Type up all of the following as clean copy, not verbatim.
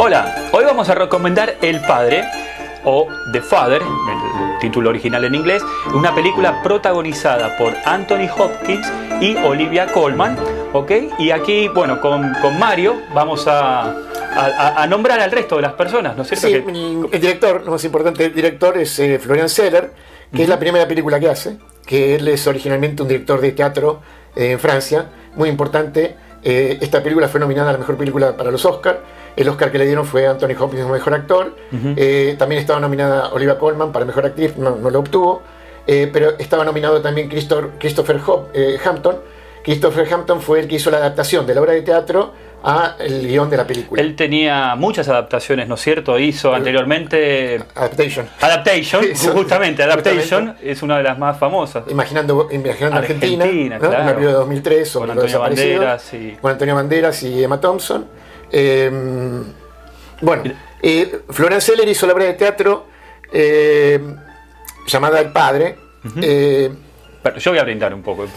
Hola, hoy vamos a recomendar El Padre, o The Father, el título original en inglés, una película protagonizada por Anthony Hopkins y Olivia Colman, ¿ok? Y aquí, bueno, con Mario vamos a nombrar al resto de las personas, ¿no es cierto? Sí, el director, lo más importante, el director es Florian Zeller, que es la primera película que hace, que él es originalmente un director de teatro en Francia, muy importante. Esta película fue nominada a la mejor película para los Oscars. El Oscar que le dieron fue a Anthony Hopkins como mejor actor. También estaba nominada Olivia Colman para mejor actriz, no lo obtuvo. Pero estaba nominado también Christopher Hampton. Christopher Hampton fue el que hizo la adaptación de la obra de teatro al guión de la película. Él tenía muchas adaptaciones, ¿no es cierto? Hizo anteriormente Adaptation, justamente Adaptation es una de las más famosas. Imaginando Argentina, ¿no? Claro. Una película de 2003 sobre los desaparecidos, con Antonio Banderas y Emma Thompson. Florian Zeller hizo la obra de teatro llamada El Padre. Pero yo voy a brindar un poco, sí,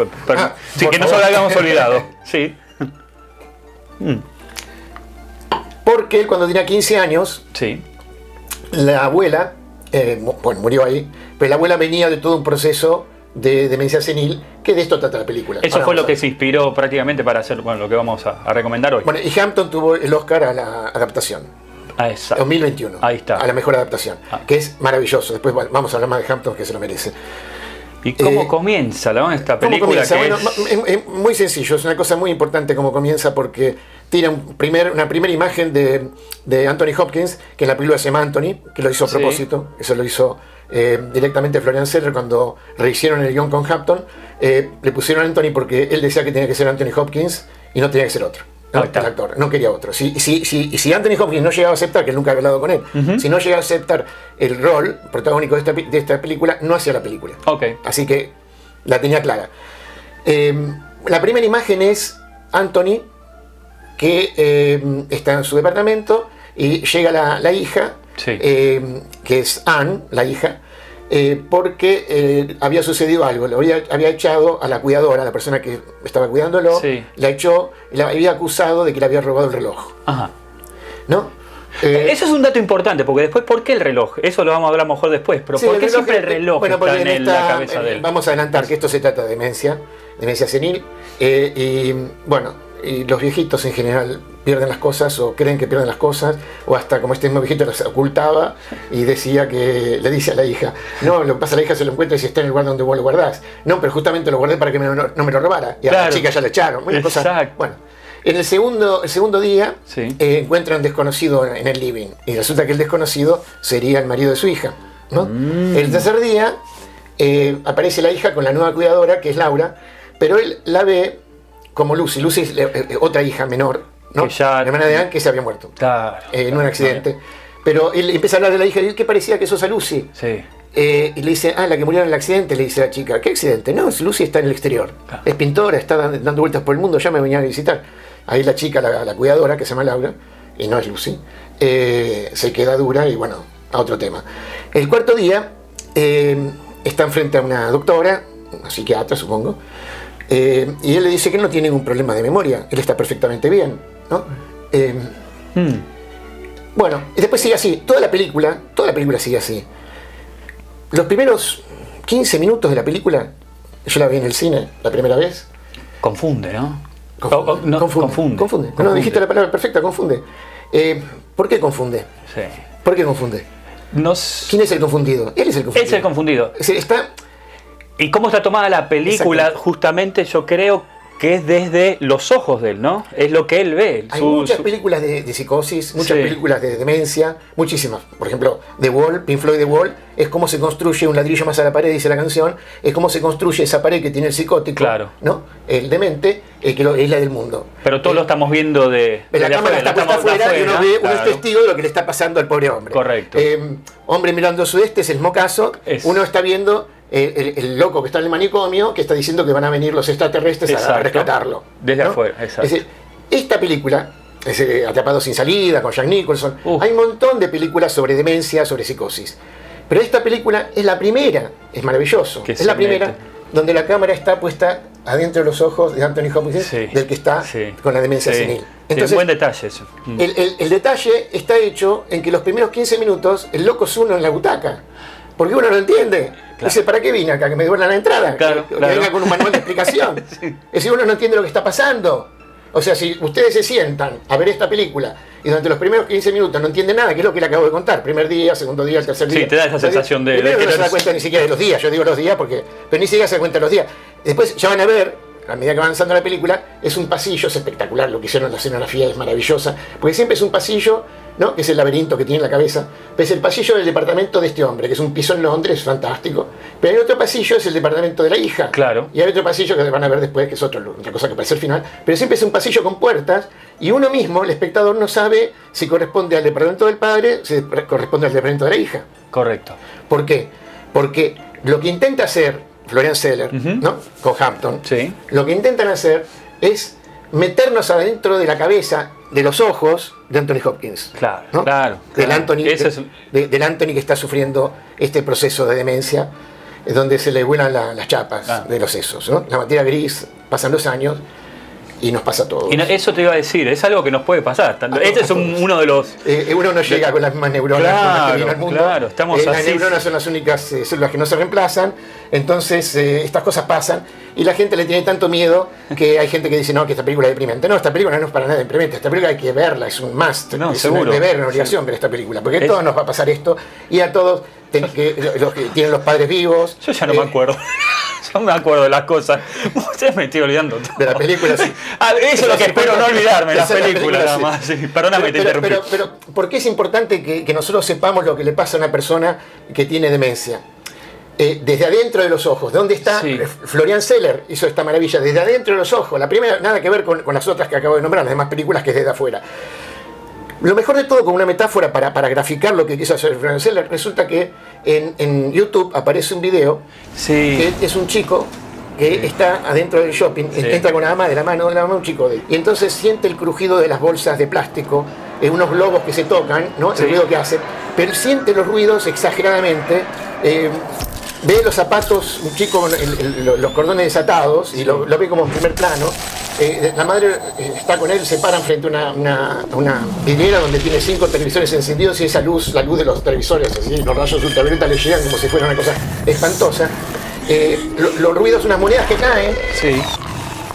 que no favor. se lo habíamos olvidado. Sí. Porque él, cuando tenía 15 años, Sí. la abuela, murió ahí, pero la abuela venía de todo un proceso de demencia senil, que de esto trata la película. Eso Ahora fue lo vamos a que ver. se inspiró prácticamente para hacer lo que vamos a recomendar hoy. Bueno, y Hampton tuvo el Oscar a la adaptación. Exacto. 2021. Ahí está. A la mejor adaptación. Que es maravilloso. Después vamos a hablar más de Hampton, que se lo merece. ¿Y cómo comienza esta ¿Cómo película? comienza? Que Bueno, es muy sencillo. Es una cosa muy importante cómo comienza, porque tiene una primera imagen de Anthony Hopkins, que en la película se llama Anthony, que lo hizo a Sí. propósito. Eso lo hizo directamente Florian Zeller cuando rehicieron el guión con Hampton. Le pusieron Anthony porque él decía que tenía que ser Anthony Hopkins y no tenía que ser otro. ¿No? El actor, no quería otro. Si Anthony Hopkins no llegaba a aceptar, que él nunca había hablado con él, si no llegaba a aceptar el rol protagónico de esta película, no hacía la película. Okay. Así que la tenía clara. La primera imagen es Anthony, que está en su departamento y llega la hija, Sí. que es Anne, la hija, porque había sucedido algo. Lo había echado a la cuidadora, a la persona que estaba cuidándolo, Sí. la echó y la había acusado de que le había robado el reloj. Ajá. ¿No? Eso es un dato importante, porque después, ¿por qué el reloj? Eso lo vamos a hablar mejor después, pero Sí, ¿por qué siempre el reloj bueno, está porque en la cabeza de él? Vamos a adelantar que esto se trata de demencia senil, y los viejitos en general pierden las cosas o creen que pierden las cosas, o hasta como este mismo viejito las ocultaba y decía que le dice a la hija, no, lo que pasa, la hija se lo encuentra y si está en el lugar donde vos lo guardás. No, pero justamente lo guardé para que no me lo robara. Y a la chica ya la echaron. Una cosa, bueno, en el segundo día Sí. encuentra un desconocido en el living y resulta que el desconocido sería el marido de su hija, ¿no? El tercer día aparece la hija con la nueva cuidadora, que es Laura, pero él la ve como Lucy. Lucy es otra hija menor, ¿no? La hermana de Anne, que se había muerto en un accidente. Pero él empieza a hablar de la hija y dice, ¿qué parecía que sos a Lucy? Sí. Y le dice, la que murió en el accidente, le dice la chica. ¿Qué accidente? No, Lucy está en el exterior. Claro. Es pintora, está dando vueltas por el mundo, ya me venía a visitar. Ahí la chica, la cuidadora, que se llama Laura, y no es Lucy, se queda dura y bueno, a otro tema. El cuarto día está enfrente a una doctora, una psiquiatra supongo, y él le dice que no tiene ningún problema de memoria, él está perfectamente bien, ¿no? Bueno, y después sigue así, toda la película sigue así. Los primeros 15 minutos de la película, yo la vi en el cine la primera vez. Confunde, ¿no? Confunde. No, dijiste la palabra perfecta, confunde. ¿Por qué confunde? Sí. ¿Por qué confunde? ¿Quién es el confundido? Él es el confundido. Él es el confundido. ¿Y cómo está tomada la película? Justamente yo creo que es desde los ojos de él, ¿no? Es lo que él ve. Hay muchas películas de psicosis, muchas películas de demencia, muchísimas. Por ejemplo, The Wall, Pink Floyd The Wall, es cómo se construye un ladrillo más a la pared, dice la canción, es cómo se construye esa pared que tiene el psicótico, claro, ¿no? El demente, que es la del mundo. Pero todo lo estamos viendo de la cámara está puesta afuera y uno es testigo de lo que le está pasando al pobre hombre. Correcto. Hombre mirando sudeste es el mocazo, uno está viendo el loco que está en el manicomio, que está diciendo que van a venir los extraterrestres a rescatarlo. Desde ¿no? afuera, exacto. Es decir, esta película, Atrapado sin salida, con Jack Nicholson, hay un montón de películas sobre demencia, sobre psicosis. Pero esta película es la primera, es maravilloso, es la primera donde la cámara está puesta adentro de los ojos de Anthony Hopkins, del que está con la demencia senil. Entonces, buen detalle eso. el detalle está hecho en que los primeros 15 minutos el loco es uno en la butaca. Porque uno no entiende. Claro. Dice, ¿para qué vine acá? Que me devuelvan la entrada. Claro, que claro. venga con un manual de explicación. Sí. Es decir, uno no entiende lo que está pasando. O sea, si ustedes se sientan a ver esta película y durante los primeros 15 minutos no entienden nada, que es lo que le acabo de contar, primer día, segundo día, tercer día. Sí, te da esa sensación de primero que no se no da es- cuenta ni siquiera de los días, yo digo los días porque, pero ni siquiera se da cuenta de los días. Después ya van a ver, a medida que va avanzando la película, es un pasillo, es espectacular, lo que hicieron en la escenografía es maravillosa, porque siempre es un pasillo, ¿no? Que es el laberinto que tiene en la cabeza, pero es el pasillo del departamento de este hombre, que es un piso en Londres, fantástico, pero el otro pasillo es el departamento de la hija. Claro. Y hay otro pasillo que van a ver después, que es otra cosa que aparece al final, pero siempre es un pasillo con puertas, y uno mismo, el espectador, no sabe si corresponde al departamento del padre, si corresponde al departamento de la hija. Correcto. ¿Por qué? Porque lo que intenta hacer Florian Zeller, Ujú. ¿no? Con Hampton, Sí. lo que intentan hacer es meternos adentro de la cabeza, de los ojos de Anthony Hopkins. Claro, ¿no? claro. Del claro. Anthony, Ese es- del Anthony que está sufriendo este proceso de demencia, donde se le vuelan las chapas Ah. de los sesos, ¿no? La materia gris, pasan los años y nos pasa a todos. Y eso te iba a decir, es algo que nos puede pasar. A Este es todos. uno de los... Uno no llega con las mismas neuronas con las que vino al mundo. Claro, estamos Las así. neuronas son las únicas células que no se reemplazan. Entonces, estas cosas pasan. Y la gente le tiene tanto miedo que hay gente que dice, no, que esta película es deprimente. No, esta película no es para nada deprimente. Esta película hay que verla, es un must. No, es seguro. un deber, una obligación ver esta película. Porque a Es- todos nos va a pasar esto. Y a todos, los que tienen los padres vivos. Yo ya no me acuerdo. Yo me acuerdo de las cosas. Ustedes me estoy olvidando todo. De la película, sí. Ah, eso es lo que espero no olvidarme, la Esa es la película nada sí. más. Sí, perdóname que te interrumpí. Pero, ¿por qué es importante que nosotros sepamos lo que le pasa a una persona que tiene demencia? Desde adentro de los ojos. ¿Dónde está? Sí. Florian Zeller hizo esta maravilla. Desde adentro de los ojos. La primera, nada que ver con las otras que acabo de nombrar, las demás películas que es desde afuera. Lo mejor de todo, como una metáfora para graficar lo que quiso hacer Florian Zeller, resulta que en YouTube aparece un video Sí. que es un chico que está adentro del shopping, Sí. entra con la mamá, de la mano de la mamá, un chico de él. Y entonces siente el crujido de las bolsas de plástico, unos globos que se tocan, ¿no? Sí. El ruido que hacen, pero siente los ruidos exageradamente. Ve los zapatos, un chico con los cordones desatados, y lo ve como en primer plano. La madre está con él, se paran frente a una vidriera donde tiene 5 televisores encendidos y esa luz, la luz de los televisores, así, los rayos ultravioleta le llegan como si fuera una cosa espantosa. Los ruidos, unas monedas que caen, Sí.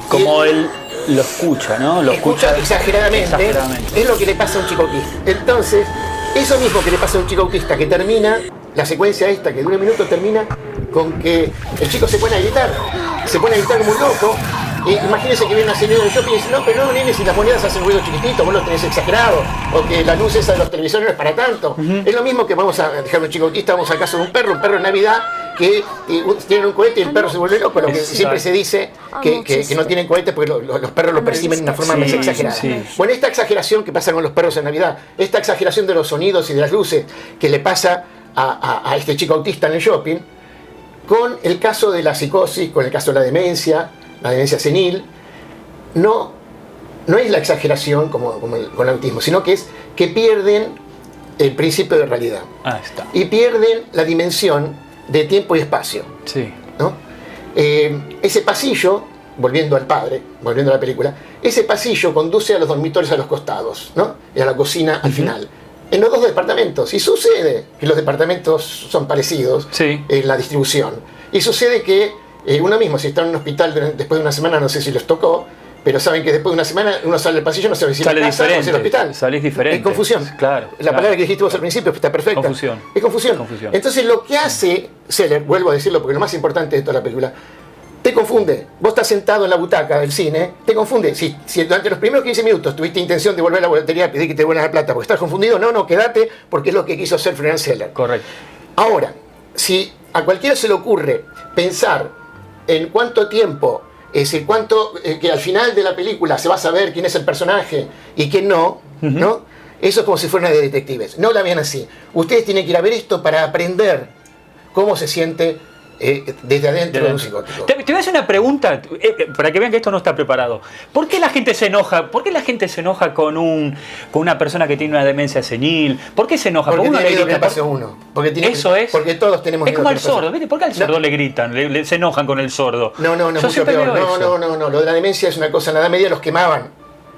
Como él lo escucha, ¿no? Lo escucha exageradamente. exageradamente. Es lo que le pasa a un chico autista. Entonces, eso mismo que le pasa a un chico autista, que termina, la secuencia esta, que dura un minuto, termina con que el chico se pone a gritar como un loco. Imagínense que viene una señora del shopping y dice, no, pero no, nene, si las monedas hacen ruido chiquitito, vos lo tenés exagerado, o que la luz esa de los televisores no es para tanto. Es lo mismo que vamos a dejar a un chico autista, vamos al caso de un perro en Navidad, que tienen un cohete y el perro se vuelve loco, lo que Exacto. siempre se dice que no tienen cohetes porque los perros lo perciben de una forma Sí, más exagerada. sí. Bueno, esta exageración que pasa con los perros en Navidad, esta exageración de los sonidos y de las luces que le pasa a este chico autista en el shopping, con el caso de la psicosis, con el caso de la demencia senil, no es la exageración como con el autismo, sino que es que pierden el principio de realidad Ahí está. y pierden la dimensión de tiempo y espacio, Sí. ¿no? Ese pasillo, volviendo al padre, volviendo a la película, ese pasillo conduce a los dormitorios a los costados, ¿no? Y a la cocina al final. En los dos departamentos. Y sucede que los departamentos son parecidos Sí. en la distribución. Y sucede que uno mismo, si está en un hospital después de una semana, no sé si les tocó, pero saben que después de una semana uno sale al pasillo, no sabe si Sale la casa o si diferente, el hospital. salís diferente. Es confusión. Claro, La claro. palabra que dijiste vos al principio está perfecta. Confusión. Es confusión. Confusión. Entonces lo que hace Zeller, vuelvo a decirlo porque lo más importante de toda la película, te confunde. Vos estás sentado en la butaca del cine, te confunde. Si durante los primeros 15 minutos tuviste intención de volver a la boletería a pedir que te devuelvan la plata porque estás confundido, no, quédate porque es lo que quiso hacer Florian Zeller. Correcto. Ahora, si a cualquiera se le ocurre pensar en cuánto tiempo, es decir, que al final de la película se va a saber quién es el personaje y quién no, ¿no? Eso es como si fuera una de detectives. No la vean así. Ustedes tienen que ir a ver esto para aprender cómo se siente desde adentro de un psicótico. Te voy a hacer una pregunta para que vean que esto no está preparado. ¿Por qué la gente se enoja? ¿Por qué la gente se enoja con una persona que tiene una demencia senil? ¿Por qué se enoja? Porque uno tiene le miedo que grita, pase uno. Eso es. Porque todos tenemos Es miedo como que al pase. sordo, ¿viste? ¿Por qué al sordo le gritan? Se enojan con el sordo. No, Yo mucho siempre peor. veo eso. No. Lo de la demencia es una cosa. En la Edad Media los quemaban.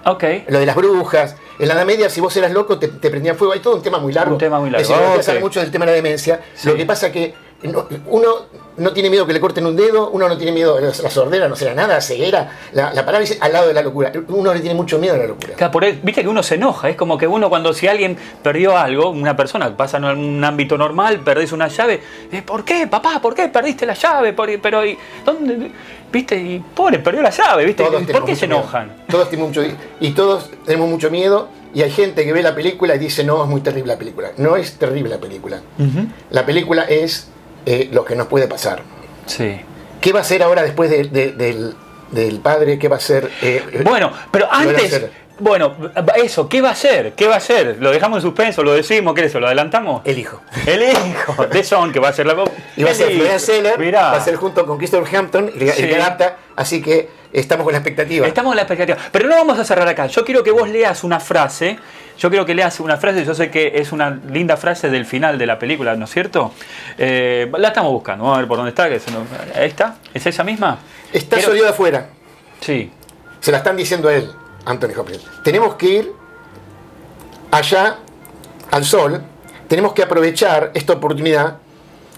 Ok. Lo de las brujas. En la Edad Media, si vos eras loco, te prendían fuego. Hay todo un tema muy largo. Un tema muy largo. Es decir, Ok. sabe mucho del tema de la demencia. Sí. Lo que pasa que uno no tiene miedo que le corten un dedo, uno no tiene miedo a la sordera, no será nada, ceguera. La parálisis al lado de la locura. Uno le tiene mucho miedo a la locura. Claro, viste que uno se enoja, es como que uno cuando si alguien perdió algo, una persona pasa en un ámbito normal, perdés una llave, ¿por qué, papá? ¿Por qué perdiste la llave? Pero ¿y dónde? ¿Viste? Y pobre, perdió la llave, ¿viste? Todos ¿Por qué tenemos se mucho enojan? miedo. Todos tenemos mucho y todos tenemos mucho miedo. Y hay gente que ve la película y dice, no, es muy terrible la película. No es terrible la película. La película es lo que nos puede pasar. Sí. ¿Qué va a hacer ahora después del padre? ¿Qué va a hacer? Bueno, pero lo van a antes, hacer. bueno, eso, ¿qué va a hacer? ¿Qué va a hacer? ¿Lo dejamos en suspenso? ¿Lo decimos? ¿Qué es eso? ¿Lo adelantamos? El hijo. El hijo de Son, que va a ser la... Y va a ser El Florian hijo. Zeller, Mirá. va a ser junto con Christopher Hampton, el Sí. que adapta, así que estamos con la expectativa. Estamos en la expectativa. Pero no vamos a cerrar acá. Yo quiero que vos leas una frase. Yo sé que es una linda frase del final de la película, ¿no es cierto? La estamos buscando. Vamos a ver por dónde está. Ahí está. ¿Es esa misma? Está salido de afuera. Sí. Se la están diciendo a él, Anthony Hopkins. Tenemos que ir allá, al sol. Tenemos que aprovechar esta oportunidad,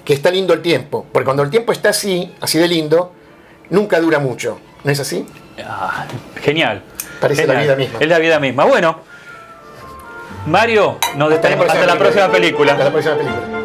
que está lindo el tiempo. Porque cuando el tiempo está así de lindo, nunca dura mucho. ¿No es así? Ah, genial. Parece Genial. la vida misma. Es la vida misma. Bueno, Mario, nos despedimos hasta la próxima película. Hasta la próxima película.